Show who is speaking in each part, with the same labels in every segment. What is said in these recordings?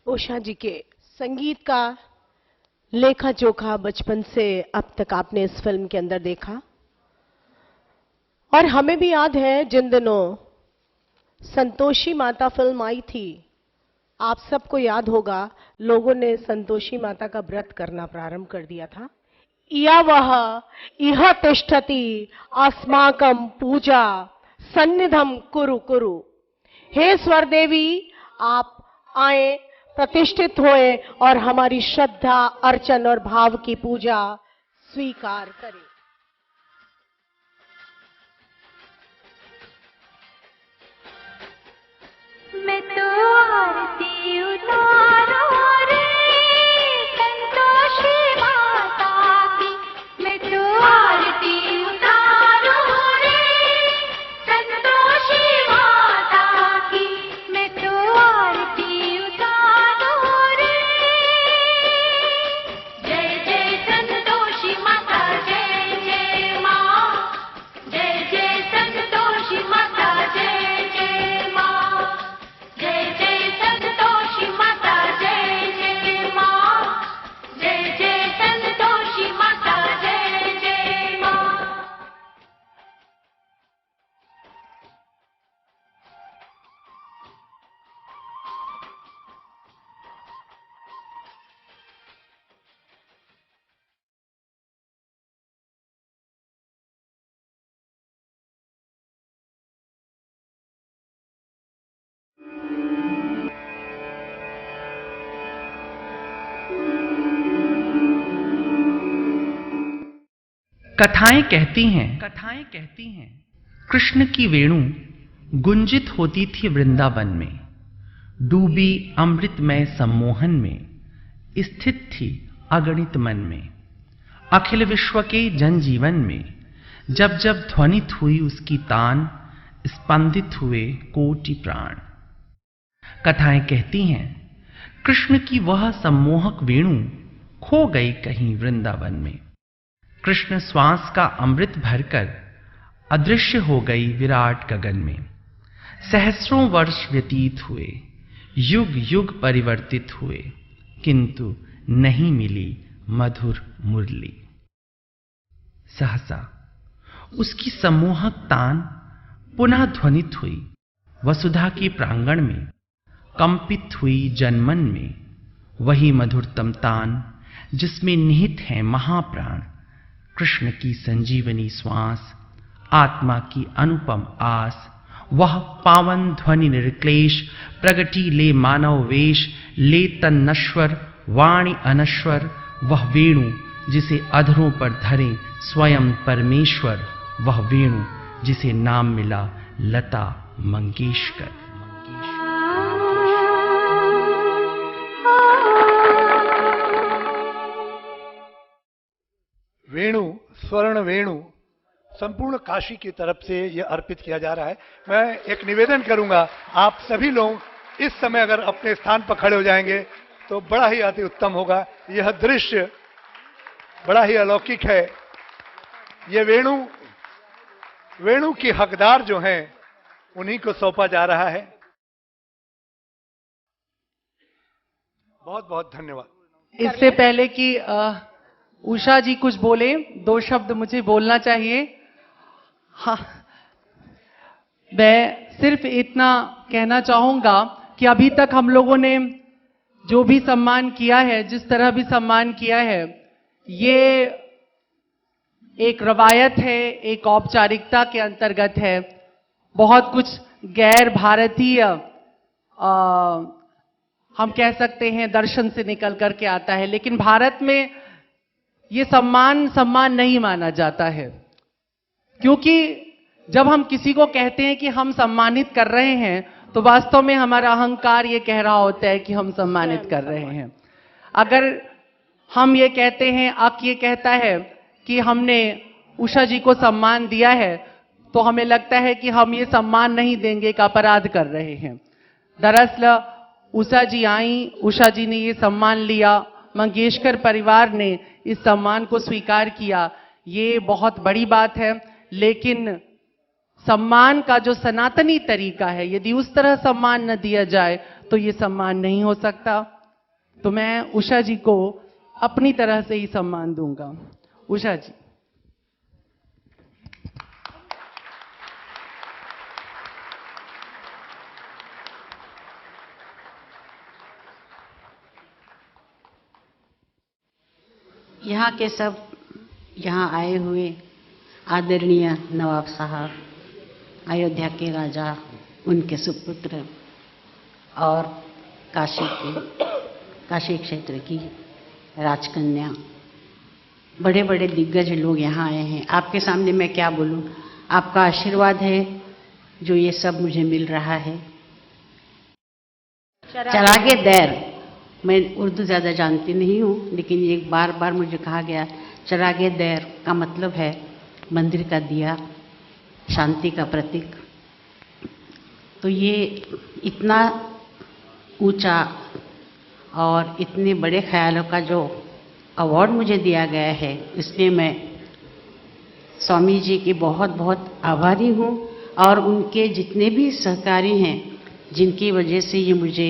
Speaker 1: उषा जी के संगीत का लेखा जोखा बचपन से अब तक आपने इस फिल्म के अंदर देखा, और हमें भी याद है जिन दिनों संतोषी माता फिल्म आई थी, आप सबको याद होगा, लोगों ने संतोषी माता का व्रत करना प्रारंभ कर दिया था। या वह इह तिष्ठति अस्माकं पूजा सन्निधम कुरु कुरु। हे स्वर देवी, आप आए, प्रतिष्ठित हुए और हमारी श्रद्धा, अर्चन और भाव की पूजा स्वीकार करें।
Speaker 2: मैं तो आरती उतारूं रे संतोषी माता की, मैं तो आरती उतारूं रे संतोषी माता की, मैं तो आरती उतारूं रे। जय जय संतोषी माता, जय जय माँ, जय जय संतोषी माता, जय जय माँ, जय जय संतोषी माता, जय जय माँ, जय जय संतोषी माता, जय जय माँ।
Speaker 3: कथाएं कहती हैं कृष्ण की वेणु गुंजित होती थी वृंदावन में, डूबी अमृतमय सम्मोहन में स्थित थी अगणित मन में। अखिल विश्व के जनजीवन में जब जब ध्वनित हुई उसकी तान, स्पंदित हुए कोटि प्राण। कथाएं कहती हैं कृष्ण की वह सम्मोहक वेणु खो गई कहीं वृंदावन में। कृष्ण श्वास का अमृत भरकर अदृश्य हो गई विराट गगन में। सहस्रों वर्ष व्यतीत हुए, युग युग परिवर्तित हुए, किंतु नहीं मिली मधुर मुरली। सहसा उसकी सम्मोहक तान पुनः ध्वनित हुई वसुधा के प्रांगण में, कंपित हुई जनमन में वही मधुरतम तान जिसमें निहित है महाप्राण। कृष्ण की संजीवनी श्वास, आत्मा की अनुपम आस, वह पावन ध्वनि निर्क्लेश प्रगति ले मानव वेश, ले तन नश्वर वाणी अनश्वर, वह वेणु जिसे अधरों पर धरे स्वयं परमेश्वर, वह वेणु जिसे नाम मिला लता मंगेशकर।
Speaker 4: वेणु, स्वर्ण वेणु संपूर्ण काशी की तरफ से यह अर्पित किया जा रहा है। मैं एक निवेदन करूंगा, आप सभी लोग इस समय अगर अपने स्थान पर खड़े हो जाएंगे तो बड़ा ही अति उत्तम होगा। यह दृश्य बड़ा ही अलौकिक है। ये वेणु की हकदार जो हैं उन्हीं को सौंपा जा रहा है। बहुत बहुत धन्यवाद।
Speaker 5: इससे पहले कि उषा जी कुछ बोले, दो शब्द मुझे बोलना चाहिए। हाँ, मैं सिर्फ इतना कहना चाहूंगा कि अभी तक हम लोगों ने जो भी सम्मान किया है, जिस तरह भी सम्मान किया है, ये एक रवायत है, एक औपचारिकता के अंतर्गत है। बहुत कुछ गैर भारतीय हम कह सकते हैं दर्शन से निकल करके आता है, लेकिन भारत में ये सम्मान नहीं माना जाता है। क्योंकि जब हम किसी को कहते हैं कि हम सम्मानित कर रहे हैं, तो वास्तव में हमारा अहंकार ये कह रहा होता है कि हम सम्मानित कर रहे हैं। अगर हम ये कहते हैं, अक ये कहता है कि हमने उषा जी को सम्मान दिया है, तो हमें लगता है कि हम ये सम्मान नहीं देंगे, एक अपराध कर रहे हैं। दरअसल उषा जी आई, उषा जी ने ये सम्मान लिया, मंगेशकर परिवार ने इस सम्मान को स्वीकार किया, ये बहुत बड़ी बात है। लेकिन सम्मान का जो सनातनी तरीका है, यदि उस तरह सम्मान न दिया जाए तो ये सम्मान नहीं हो सकता। तो मैं उषा जी को अपनी तरह से ही सम्मान दूंगा। उषा जी।
Speaker 6: यहाँ के सब यहाँ आए हुए आदरणीय नवाब साहब, अयोध्या के राजा, उनके सुपुत्र और काशी क्षेत्र की राजकन्या, बड़े बड़े दिग्गज लोग यहाँ आए हैं। आपके सामने मैं क्या बोलूँ, आपका आशीर्वाद है जो ये सब मुझे मिल रहा है। चरागे दैर, मैं उर्दू ज़्यादा जानती नहीं हूँ, लेकिन ये बार बार मुझे कहा गया, चरागे दैर का मतलब है मंदिर का दिया, शांति का प्रतीक। तो ये इतना ऊंचा और इतने बड़े ख्यालों का जो अवार्ड मुझे दिया गया है, इसलिए मैं स्वामी जी की बहुत बहुत आभारी हूँ, और उनके जितने भी सहकारी हैं जिनकी वजह से ये मुझे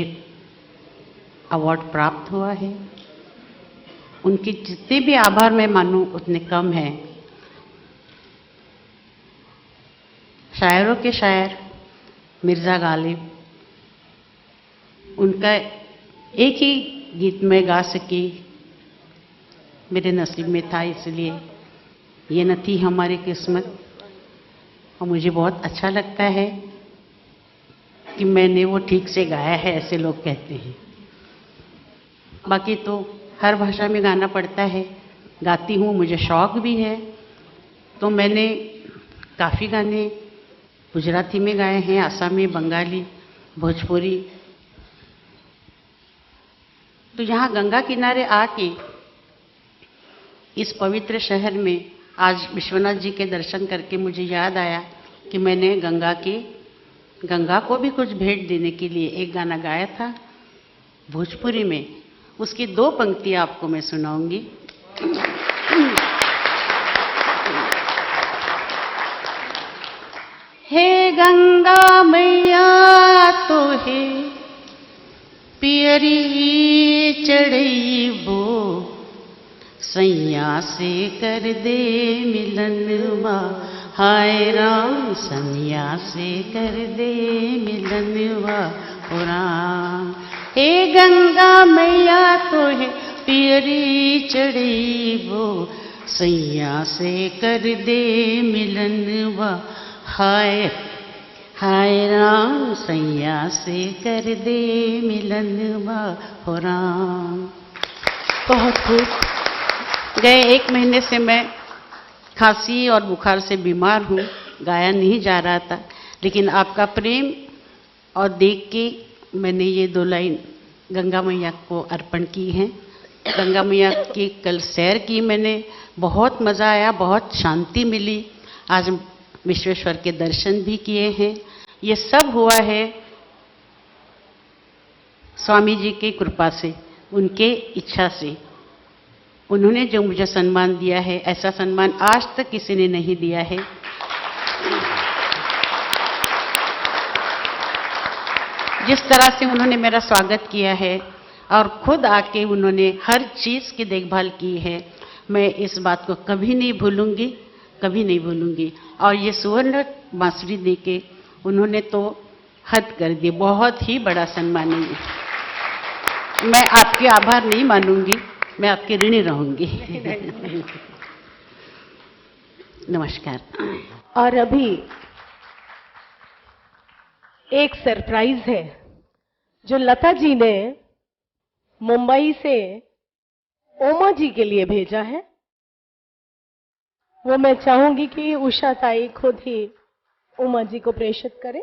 Speaker 6: अवार्ड प्राप्त हुआ है, उनके जितने भी आभार मैं मानूं उतने कम है। शायरों के शायर मिर्ज़ा गालिब, उनका एक ही गीत में गा सकी, मेरे नसीब में था, इसलिए ये न थी हमारी किस्मत। और मुझे बहुत अच्छा लगता है कि मैंने वो ठीक से गाया है, ऐसे लोग कहते हैं। बाकी तो हर भाषा में गाना पड़ता है, गाती हूँ, मुझे शौक भी है। तो मैंने काफ़ी गाने गुजराती में गाए हैं, आसामी, बंगाली, भोजपुरी। तो यहाँ गंगा किनारे आके इस पवित्र शहर में आज विश्वनाथ जी के दर्शन करके मुझे याद आया कि मैंने गंगा को भी कुछ भेंट देने के लिए एक गाना गाया था भोजपुरी में। उसकी 2 पंक्तियां आपको मैं सुनाऊंगी। हे गंगा मैया तो है पियरी चढ़ैबो, सैया से कर दे मिलनवा, हाय राम सैया से कर दे मिलनवा ओ राम। हे गंगा मैया तो है पियरी चढ़ैबो, सैया से कर दे मिलनवा, हाय हाय राम सैया से कर दे मिलनवा हो राम। बहुत खूब। गए 1 महीने से मैं खांसी और बुखार से बीमार हूँ, गाया नहीं जा रहा था, लेकिन आपका प्रेम और देख के मैंने ये 2 लाइन गंगा मैया को अर्पण की हैं। गंगा मैया की कल सैर की मैंने, बहुत मज़ा आया, बहुत शांति मिली। आज विश्वेश्वर के दर्शन भी किए हैं। ये सब हुआ है स्वामी जी की कृपा से, उनके इच्छा से। उन्होंने जो मुझे सम्मान दिया है, ऐसा सम्मान आज तक किसी ने नहीं दिया है। जिस तरह से उन्होंने मेरा स्वागत किया है और खुद आके उन्होंने हर चीज़ की देखभाल की है, मैं इस बात को कभी नहीं भूलूंगी, कभी नहीं भूलूंगी। और ये सुवर्ण बांसुरी दे के उन्होंने तो हद कर दी, बहुत ही बड़ा सम्मान है। मैं आपके आभार नहीं मानूंगी, मैं आपकी ऋणी रहूंगी। नमस्कार।
Speaker 1: और अभी एक सरप्राइज है जो लता जी ने मुंबई से ओमा जी के लिए भेजा है। वो मैं चाहूंगी कि उषा ताई खुद ही उमा जी को प्रेषित करें।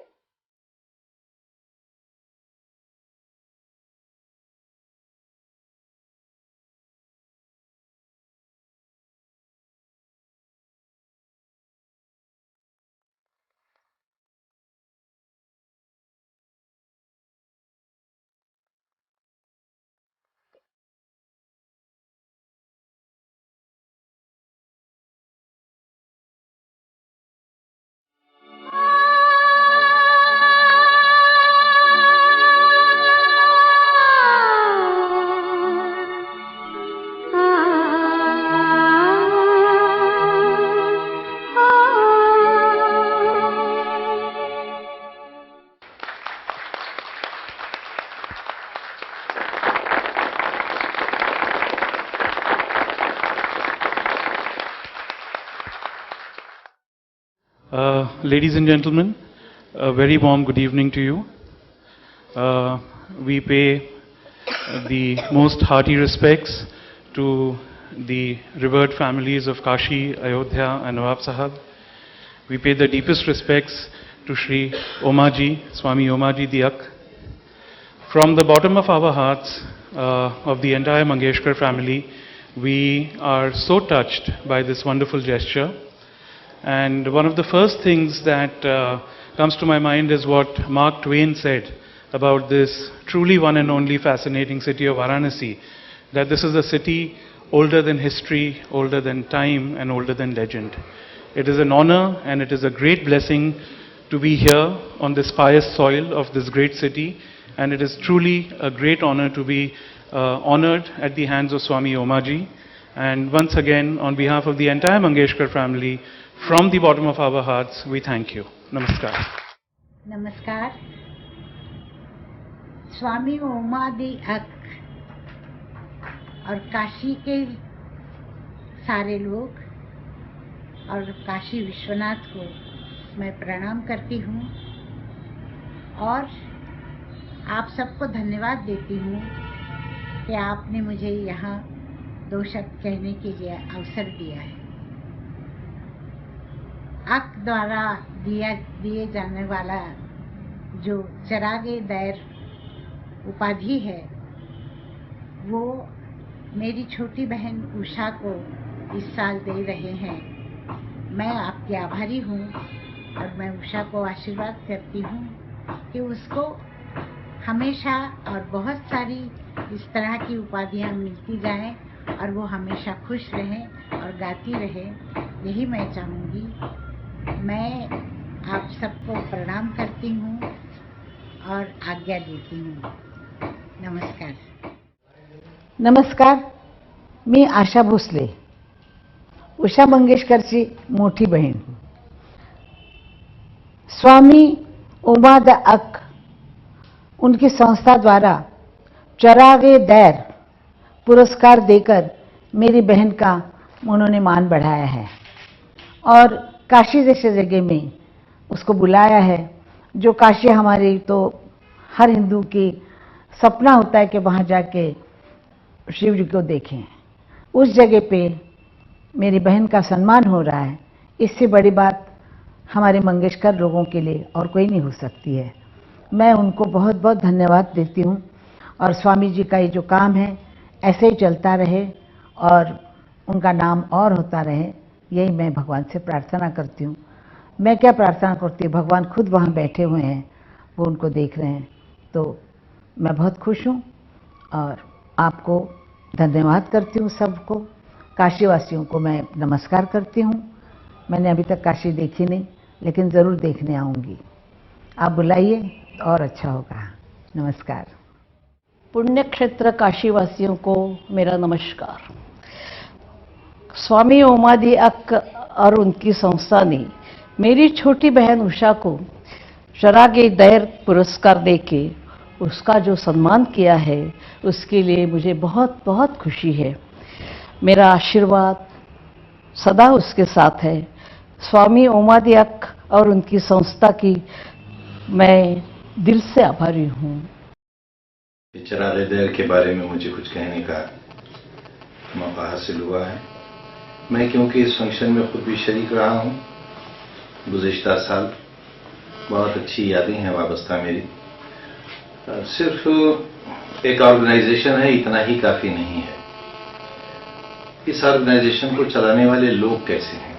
Speaker 7: Ladies and gentlemen, a very warm good evening to you. We pay the most hearty respects to the revered families of Kashi, Ayodhya and Nawab Sahab. We pay the deepest respects to Shri Omaji, Swami Omaji Diak. From the bottom of our hearts, of the entire Mangeshkar family, we are so touched by this wonderful gesture. And one of the first things that comes to my mind is what Mark Twain said about this truly one and only fascinating city of Varanasi, that this is a city older than history, older than time, and older than legend. It is an honor and it is a great blessing to be here on this pious soil of this great city, and it is truly a great honor to be honored at the hands of Swami Omaji. And once again, on behalf of the entire Mangeshkar family, from the bottom of our hearts, we thank you. Namaskar.
Speaker 8: नमस्कार। स्वामी ओमादि अक और काशी के सारे लोग और काशी विश्वनाथ को मैं प्रणाम करती हूँ और आप सबको धन्यवाद देती हूँ कि आपने मुझे यहाँ 2 शब्द कहने के लिए अवसर दिया है। अक द्वारा दिए जाने वाला जो चरागे दैर उपाधि है, वो मेरी छोटी बहन उषा को इस साल दे रहे हैं। मैं आपकी आभारी हूँ और मैं उषा को आशीर्वाद करती हूँ कि उसको हमेशा और बहुत सारी इस तरह की उपाधियाँ मिलती जाएं और वो हमेशा खुश रहें और गाती रहे, यही मैं चाहूँगी। मैं आप सबको प्रणाम करती हूँ और आज्ञा देती हूँ। नमस्कार।
Speaker 9: नमस्कार, मी आशा भोसले, उषा मंगेशकरची मोठी बहीण। स्वामी ओमाद अक उनकी संस्था द्वारा चरागे दैर पुरस्कार देकर मेरी बहन का उन्होंने मान बढ़ाया है और काशी जैसे जगह में उसको बुलाया है, जो काशी हमारी तो हर हिंदू की सपना होता है कि वहाँ जाके शिव जी को देखें। उस जगह पे मेरी बहन का सम्मान हो रहा है, इससे बड़ी बात हमारे मंगेशकर लोगों के लिए और कोई नहीं हो सकती है। मैं उनको बहुत बहुत धन्यवाद देती हूँ और स्वामी जी का ये जो काम है ऐसे ही चलता रहे और उनका नाम और होता रहे, यही मैं भगवान से प्रार्थना करती हूँ। मैं क्या प्रार्थना करती हूँ, भगवान खुद वहाँ बैठे हुए हैं, वो उनको देख रहे हैं, तो मैं बहुत खुश हूँ और आपको धन्यवाद करती हूँ। सबको, काशीवासियों को मैं नमस्कार करती हूँ। मैंने अभी तक काशी देखी नहीं, लेकिन ज़रूर देखने आऊँगी। आप बुलाइए और अच्छा होगा। नमस्कार।
Speaker 10: पुण्य क्षेत्र काशीवासियों को मेरा नमस्कार। स्वामी ओमादि अक और उनकी संस्था ने मेरी छोटी बहन उषा को चरागे दैर पुरस्कार देके उसका जो सम्मान किया है, उसके लिए मुझे बहुत बहुत खुशी है। मेरा आशीर्वाद सदा उसके साथ है। स्वामी ओमादि अक और उनकी संस्था की मैं दिल से आभारी हूँ।
Speaker 11: चरागे दैर के बारे में मुझे कुछ कहने का मौका हासिल हुआ है। मैं क्योंकि इस फंक्शन में खुद भी शरीक रहा हूँ, गुज़िश्ता साल बहुत अच्छी यादें हैं वाबस्ता मेरी। सिर्फ एक ऑर्गेनाइजेशन है, इतना ही काफ़ी नहीं है। इस ऑर्गेनाइजेशन को चलाने वाले लोग कैसे हैं,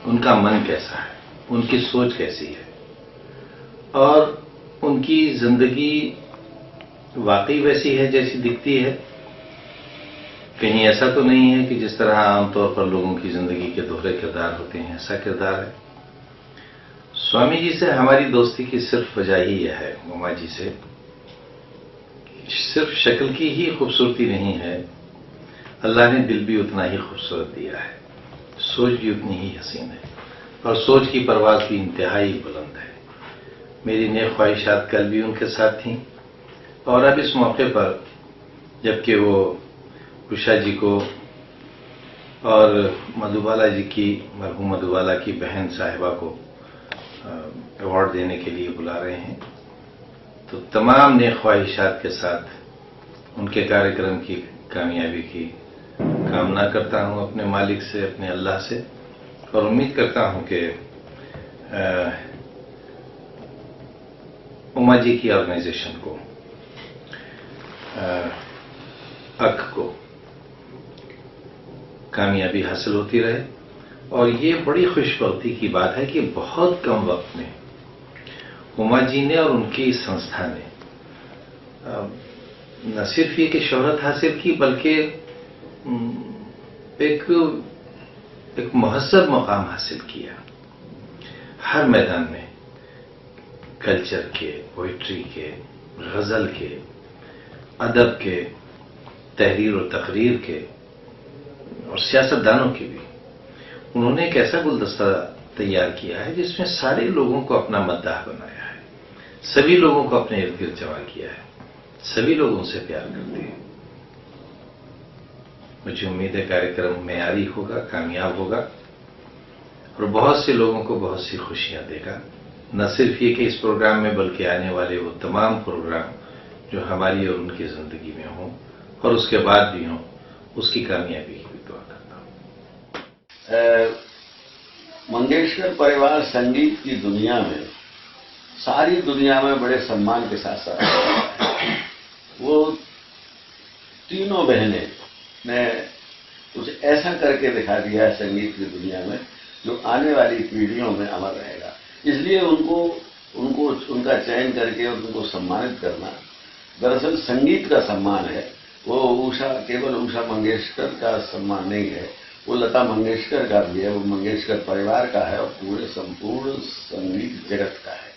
Speaker 11: उनका मन कैसा है, उनकी सोच कैसी है और उनकी ज़िंदगी वाकई वैसी है जैसी दिखती है। कहीं ऐसा तो नहीं है कि जिस तरह आमतौर पर लोगों की ज़िंदगी के दोहरे किरदार होते हैं, ऐसा किरदार है। स्वामी जी से हमारी दोस्ती की सिर्फ वजह ही यह है, उमा जी से, सिर्फ शक्ल की ही खूबसूरती नहीं है, अल्लाह ने दिल भी उतना ही खूबसूरत दिया है, सोच भी उतनी ही हसीन है और सोच की परवाज़ भी इंतहाई बुलंद है। मेरी नेक ख्वाहिशात कल भी उनके साथ थीं और अब इस मौके पर जबकि वो उषा जी को और मधुबाला जी की, मरहूम मधुबाला की बहन साहिबा को अवार्ड देने के लिए बुला रहे हैं, तो तमाम नेक ख्वाहिशात के साथ उनके कार्यक्रम की कामयाबी की कामना करता हूं अपने मालिक से, अपने अल्लाह से, और उम्मीद करता हूं कि उमा जी की ऑर्गेनाइजेशन को, अक को कामयाबी हासिल होती रहे। और ये बड़ी खुशबख्ती की बात है कि बहुत कम वक्त में उमा जी ने और उनकी संस्था ने न सिर्फ ये कि शोहरत हासिल की, बल्कि एक मुहज्जब मकाम हासिल किया हर मैदान में, कल्चर के, पोइट्री के, गजल के, अदब के, तहरीर और तकरीर के, और सियासतदानों के भी। उन्होंने एक ऐसा गुलदस्ता तैयार किया है जिसमें सारे लोगों को अपना मद्दाह बनाया है, सभी लोगों को अपने इर्द गिर्द जमा किया है, सभी लोग उनसे प्यार करते हैं। मुझे उम्मीद है कार्यक्रम मेयारी होगा, कामयाब होगा और बहुत से लोगों को बहुत सी खुशियां देगा। न सिर्फ ये कि इस प्रोग्राम में, बल्कि आने वाले वो तमाम प्रोग्राम जो हमारी और उनकी जिंदगी में हों और उसके बाद भी हों, उसकी कामयाबी की दुआ करता हूं।
Speaker 12: मंगेशकर परिवार संगीत की दुनिया में, सारी दुनिया में बड़े सम्मान के साथ साथ वो तीनों बहनें ने कुछ ऐसा करके दिखा दिया है संगीत की दुनिया में जो आने वाली पीढ़ियों में अमर रहेगा। इसलिए उनको उनका चयन करके और उनको सम्मानित करना दरअसल संगीत का सम्मान है। वो केवल उषा मंगेशकर का सम्मान नहीं है, वो लता मंगेशकर का भी है, वो मंगेशकर परिवार का है और पूरे संपूर्ण संगीत जगत का है।